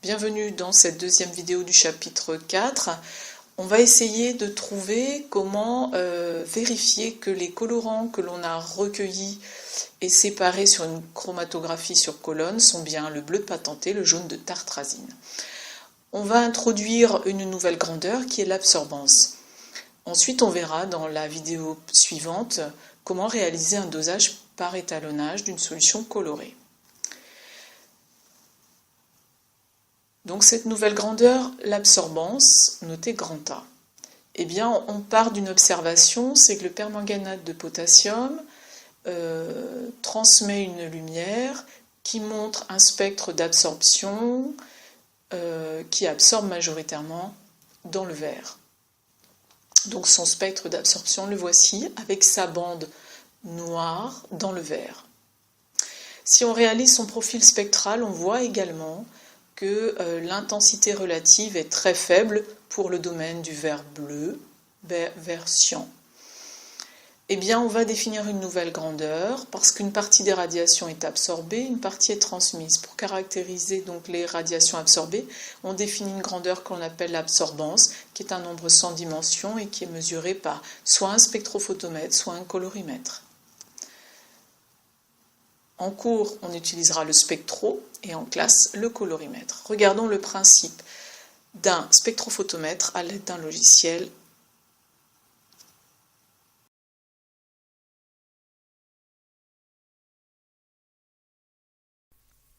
Bienvenue dans cette deuxième vidéo du chapitre 4. On va essayer de trouver comment vérifier que les colorants que l'on a recueillis et séparés sur une chromatographie sur colonne sont bien le bleu de patenté, le jaune de tartrazine. On va introduire une nouvelle grandeur qui est l'absorbance. Ensuite, on verra dans la vidéo suivante comment réaliser un dosage par étalonnage d'une solution colorée. Donc cette nouvelle grandeur, l'absorbance, notée grand A. Eh bien, on part d'une observation, c'est que le permanganate de potassium transmet une lumière qui montre un spectre d'absorption qui absorbe majoritairement dans le verre. Donc son spectre d'absorption, le voici, avec sa bande noire dans le verre. Si on réalise son profil spectral, on voit également que l'intensité relative est très faible pour le domaine du vert bleu, vert cyan. Eh bien, on va définir une nouvelle grandeur parce qu'une partie des radiations est absorbée, une partie est transmise. Pour caractériser donc les radiations absorbées, on définit une grandeur qu'on appelle l'absorbance, qui est un nombre sans dimension et qui est mesuré par soit un spectrophotomètre, soit un colorimètre. En cours, on utilisera le spectro et en classe, le colorimètre. Regardons le principe d'un spectrophotomètre à l'aide d'un logiciel.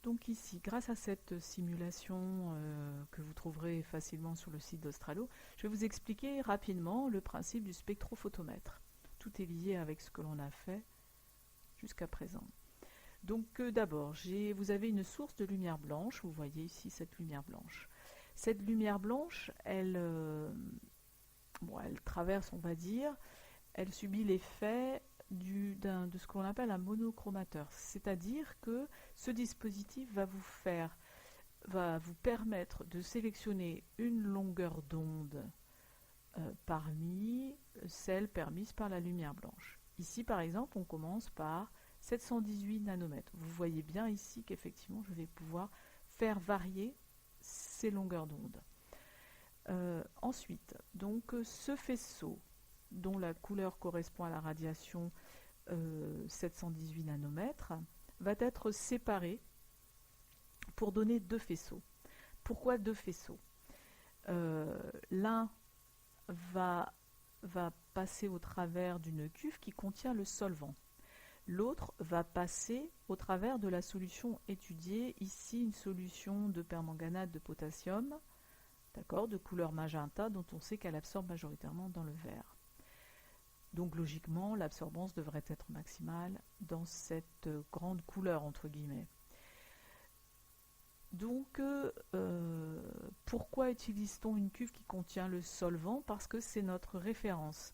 Donc ici, grâce à cette simulation que vous trouverez facilement sur le site d'Australo, je vais vous expliquer rapidement le principe du spectrophotomètre. Tout est lié avec ce que l'on a fait jusqu'à présent. Donc d'abord, vous avez une source de lumière blanche, vous voyez ici cette lumière blanche. Cette lumière blanche, elle traverse, on va dire, elle subit l'effet de ce qu'on appelle un monochromateur, c'est-à-dire que ce dispositif va vous permettre de sélectionner une longueur d'onde parmi celles permises par la lumière blanche. Ici par exemple, on commence par 718 nanomètres. Vous voyez bien ici qu'effectivement je vais pouvoir faire varier ces longueurs d'onde. Ensuite, donc ce faisceau dont la couleur correspond à la radiation 718 nanomètres va être séparé pour donner deux faisceaux. Pourquoi deux faisceaux? L'un va passer au travers d'une cuve qui contient le solvant. L'autre va passer au travers de la solution étudiée, ici une solution de permanganate de potassium, d'accord, de couleur magenta, dont on sait qu'elle absorbe majoritairement dans le verre. Donc logiquement, l'absorbance devrait être maximale dans cette grande couleur, entre guillemets. Donc, pourquoi utilise-t-on une cuve qui contient le solvant? Parce que c'est notre référence.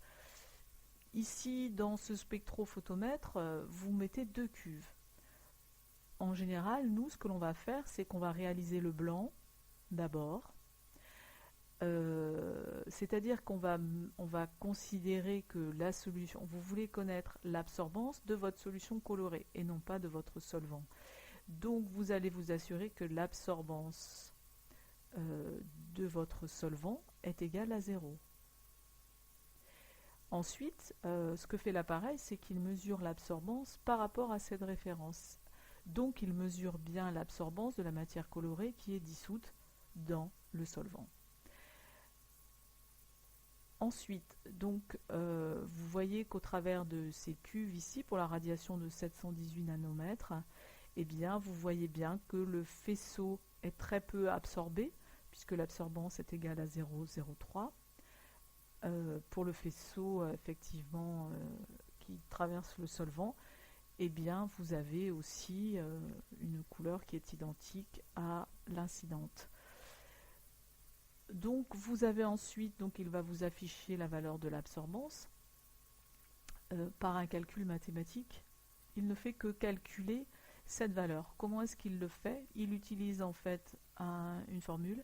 Ici, dans ce spectrophotomètre, vous mettez deux cuves. En général, nous, ce que l'on va faire, c'est qu'on va réaliser le blanc d'abord. C'est-à-dire qu'on va considérer que la solution, vous voulez connaître l'absorbance de votre solution colorée et non pas de votre solvant. Donc vous allez vous assurer que l'absorbance de votre solvant est égale à 0. Ensuite, ce que fait l'appareil, c'est qu'il mesure l'absorbance par rapport à cette référence. Donc il mesure bien l'absorbance de la matière colorée qui est dissoute dans le solvant. Ensuite, donc, vous voyez qu'au travers de ces cuves ici, pour la radiation de 718 nanomètres, eh bien, vous voyez bien que le faisceau est très peu absorbé, puisque l'absorbance est égale à 0,03. Pour le faisceau, effectivement, qui traverse le solvant, eh bien, vous avez aussi une couleur qui est identique à l'incidente. Donc vous avez ensuite, donc il va vous afficher la valeur de l'absorbance par un calcul mathématique. Il ne fait que calculer cette valeur. Comment est-ce qu'il le fait? Il utilise en fait une formule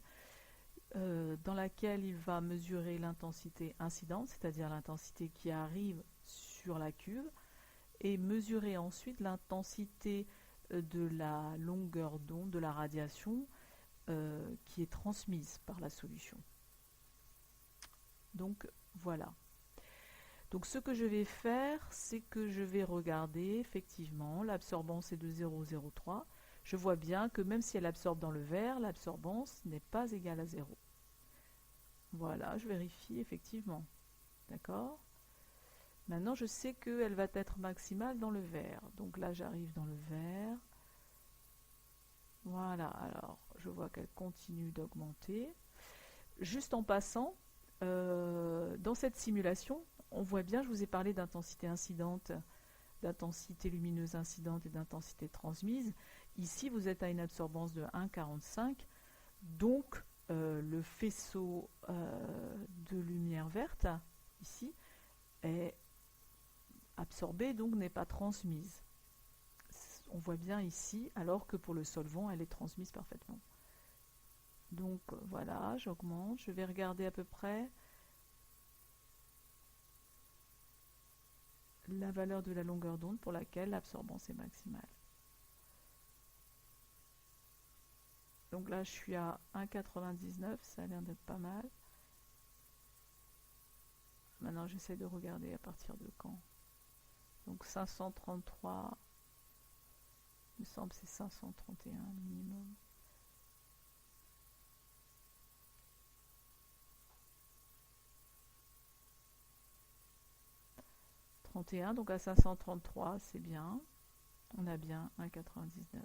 dans laquelle il va mesurer l'intensité incidente, c'est-à-dire l'intensité qui arrive sur la cuve, et mesurer ensuite l'intensité de la longueur d'onde de la radiation qui est transmise par la solution. Donc voilà. Donc ce que je vais faire, c'est que je vais regarder effectivement l'absorbance est de 0,03. Je vois bien que même si elle absorbe dans le verre, l'absorbance n'est pas égale à 0. Voilà, je vérifie effectivement. D'accord? Maintenant, je sais qu'elle va être maximale dans le verre. Donc là, j'arrive dans le verre. Voilà, alors je vois qu'elle continue d'augmenter. Juste en passant, dans cette simulation, on voit bien, je vous ai parlé d'intensité incidente, d'intensité lumineuse incidente et d'intensité transmise. Ici, vous êtes à une absorbance de 1,45. Donc, le faisceau de lumière verte, ici, est absorbée, donc n'est pas transmise. On voit bien ici, alors que pour le solvant, elle est transmise parfaitement. Donc voilà, j'augmente, je vais regarder à peu près la valeur de la longueur d'onde pour laquelle l'absorbance est maximale. Donc là, je suis à 1,99, ça a l'air d'être pas mal. Maintenant, j'essaie de regarder à partir de quand. Donc 533, il me semble que c'est 531 minimum. Donc à 533, c'est bien. On a bien 1,99.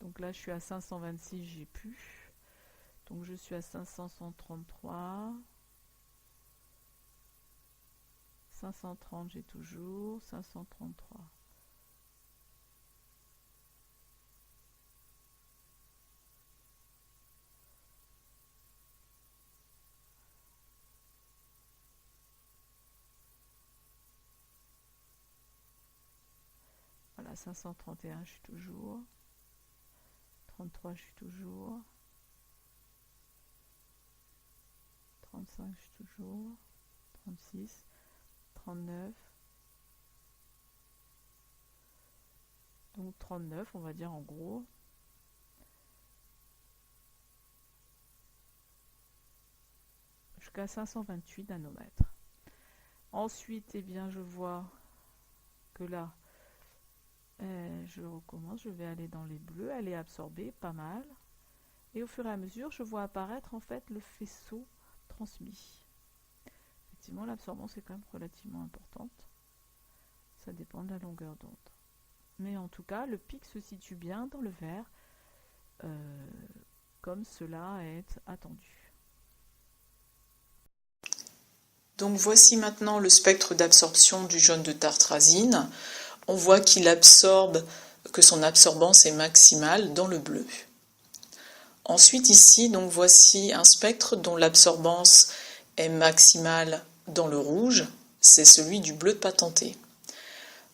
Donc là, je suis à 526, j'ai plus. Donc je suis à 533. 530, j'ai toujours. 533. Voilà, 531, je suis toujours. 33, je suis toujours. 35, je suis toujours. 36, 39. Donc 39, on va dire en gros. Jusqu'à 528 nanomètres. Ensuite, eh bien, je vois que là, je recommence, je vais aller dans les bleus, elle est absorbée, pas mal. Et au fur et à mesure, je vois apparaître en fait le faisceau transmis. Effectivement, l'absorbance est quand même relativement importante. Ça dépend de la longueur d'onde. Mais en tout cas, le pic se situe bien dans le vert, comme cela est attendu. Donc voici maintenant le spectre d'absorption du jaune de tartrazine. On voit qu'il absorbe, que son absorbance est maximale dans le bleu. Ensuite ici, donc voici un spectre dont l'absorbance est maximale dans le rouge, c'est celui du bleu de patenté.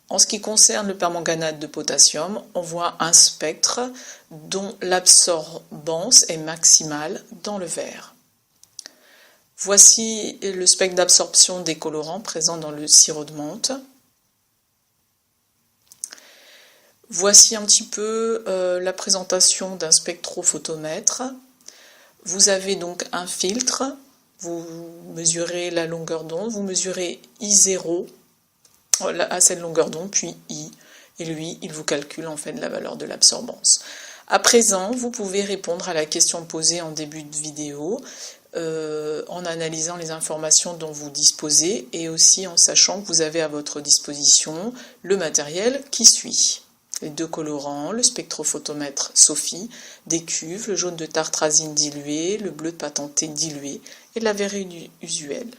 En ce qui concerne le permanganate de potassium, on voit un spectre dont l'absorbance est maximale dans le vert. Voici le spectre d'absorption des colorants présents dans le sirop de menthe. Voici un petit peu la présentation d'un spectrophotomètre. Vous avez donc un filtre, vous mesurez la longueur d'onde, vous mesurez I0 à cette longueur d'onde, puis I, et lui, il vous calcule en fait la valeur de l'absorbance. À présent, vous pouvez répondre à la question posée en début de vidéo, en analysant les informations dont vous disposez, et aussi en sachant que vous avez à votre disposition le matériel qui suit. Les deux colorants, le spectrophotomètre Sophie, des cuves, le jaune de tartrazine dilué, le bleu de patenté dilué et la verrue usuelle.